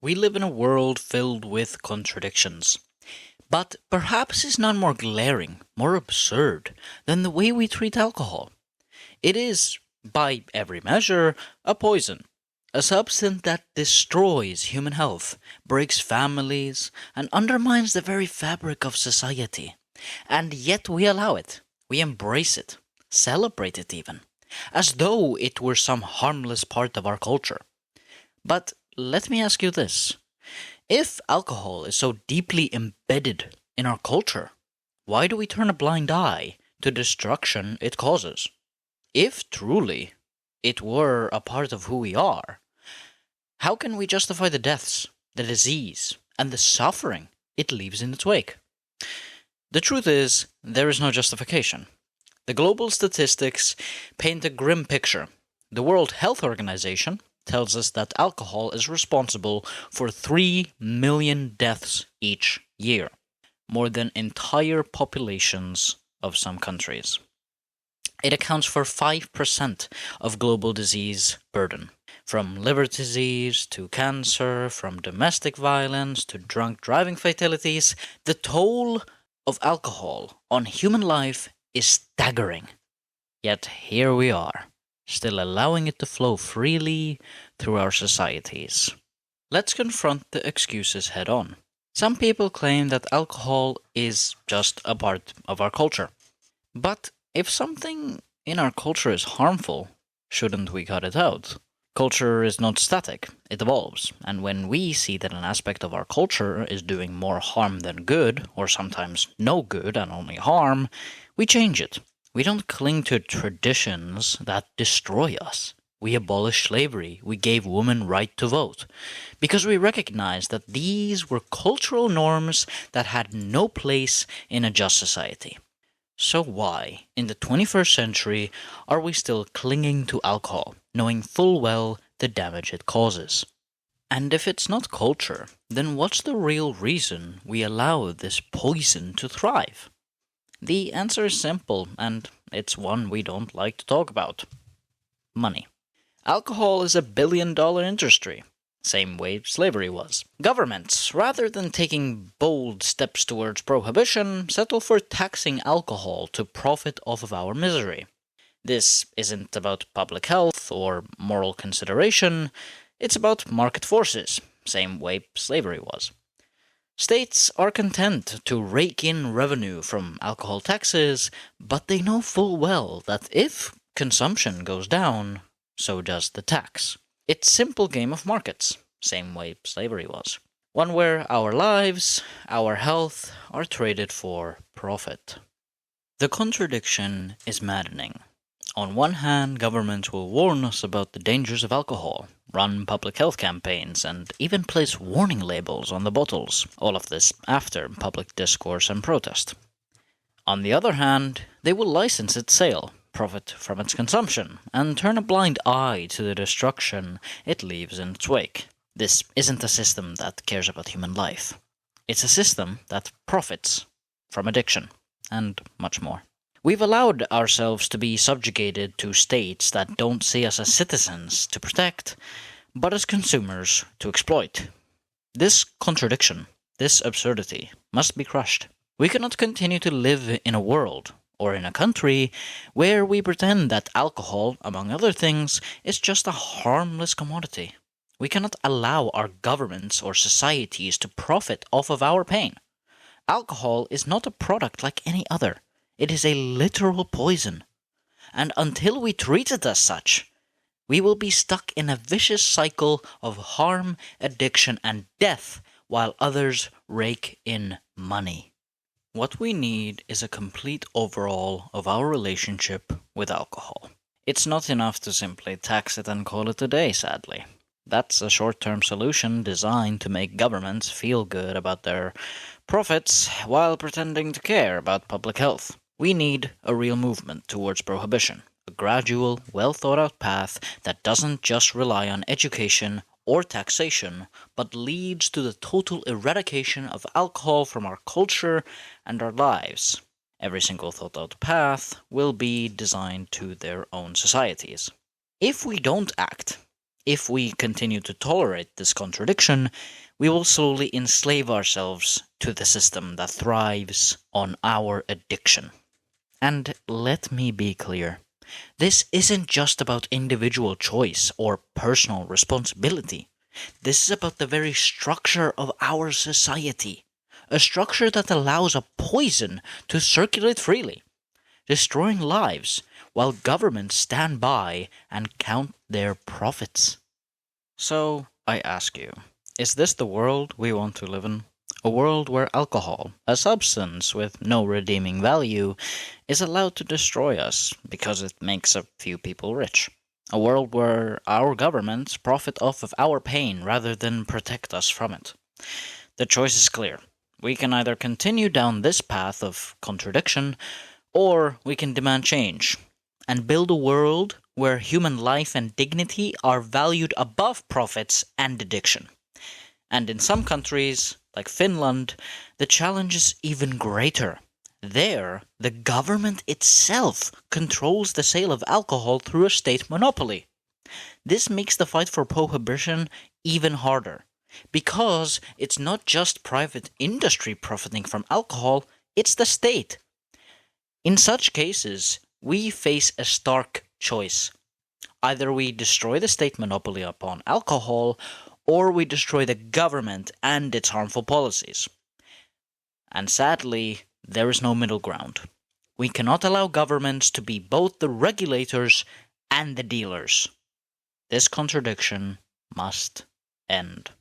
We live in a world filled with contradictions. But perhaps is none more glaring, more absurd, than the way we treat alcohol. It is, by every measure, a poison. A substance that destroys human health, breaks families, and undermines the very fabric of society. And yet we allow it. We embrace it. Celebrate it even. As though it were some harmless part of our culture. But let me ask you this. If alcohol is so deeply embedded in our culture, why do we turn a blind eye to destruction it causes? If truly it were a part of who we are, how can we justify the deaths, the disease, and the suffering it leaves in its wake? The truth is, there is no justification. The global statistics paint a grim picture. The World Health Organization tells us that alcohol is responsible for 3 million deaths each year, more than entire populations of some countries. It accounts for 5% of global disease burden, from liver disease to cancer, from domestic violence to drunk driving fatalities. The toll of alcohol on human life is staggering. Yet here we are, still allowing it to flow freely through our societies. Let's confront the excuses head on. Some people claim that alcohol is just a part of our culture. But if something in our culture is harmful, shouldn't we cut it out? Culture is not static, it evolves, and when we see that an aspect of our culture is doing more harm than good, or sometimes no good and only harm, we change it. We don't cling to traditions that destroy us. We abolished slavery, we gave women right to vote, because we recognized that these were cultural norms that had no place in a just society. So why, in the 21st century, are we still clinging to alcohol, knowing full well the damage it causes? And if it's not culture, then what's the real reason we allow this poison to thrive? The answer is simple, and it's one we don't like to talk about. Money. Alcohol is a billion-dollar industry, same way slavery was. Governments, rather than taking bold steps towards prohibition, settle for taxing alcohol to profit off of our misery. This isn't about public health or moral consideration, it's about market forces, same way slavery was. States are content to rake in revenue from alcohol taxes, but they know full well that if consumption goes down, so does the tax. It's a simple game of markets, same way slavery was. One where our lives, our health, are traded for profit. The contradiction is maddening. On one hand, governments will warn us about the dangers of alcohol, run public health campaigns, and even place warning labels on the bottles, all of this after public discourse and protest. On the other hand, they will license its sale, profit from its consumption, and turn a blind eye to the destruction it leaves in its wake. This isn't a system that cares about human life. It's a system that profits from addiction, and much more. We've allowed ourselves to be subjugated to states that don't see us as citizens to protect, but as consumers to exploit. This contradiction, this absurdity, must be crushed. We cannot continue to live in a world, or in a country, where we pretend that alcohol, among other things, is just a harmless commodity. We cannot allow our governments or societies to profit off of our pain. Alcohol is not a product like any other. It is a literal poison. And until we treat it as such, we will be stuck in a vicious cycle of harm, addiction, and death while others rake in money. What we need is a complete overhaul of our relationship with alcohol. It's not enough to simply tax it and call it a day, sadly. That's a short-term solution designed to make governments feel good about their profits while pretending to care about public health. We need a real movement towards prohibition, a gradual, well-thought-out path that doesn't just rely on education or taxation, but leads to the total eradication of alcohol from our culture and our lives. Every single thought-out path will be designed to their own societies. If we don't act, If we continue to tolerate this contradiction, we will slowly enslave ourselves to the system that thrives on our addiction. And let me be clear. This isn't just about individual choice or personal responsibility. This is about the very structure of our society. A structure that allows a poison to circulate freely, destroying lives while governments stand by and count their profits. So, I ask you, is this the world we want to live in? A world where alcohol, a substance with no redeeming value, is allowed to destroy us because it makes a few people rich. A world where our governments profit off of our pain rather than protect us from it. The choice is clear. We can either continue down this path of contradiction, or we can demand change and build a world where human life and dignity are valued above profits and addiction. And in some countries, like Finland, the challenge is even greater. There, the government itself controls the sale of alcohol through a state monopoly. This makes the fight for prohibition even harder, because it's not just private industry profiting from alcohol, it's the state. In such cases, we face a stark choice. Either we destroy the state monopoly upon alcohol, or we destroy the government and its harmful policies. And sadly, there is no middle ground. We cannot allow governments to be both the regulators and the dealers. This contradiction must end.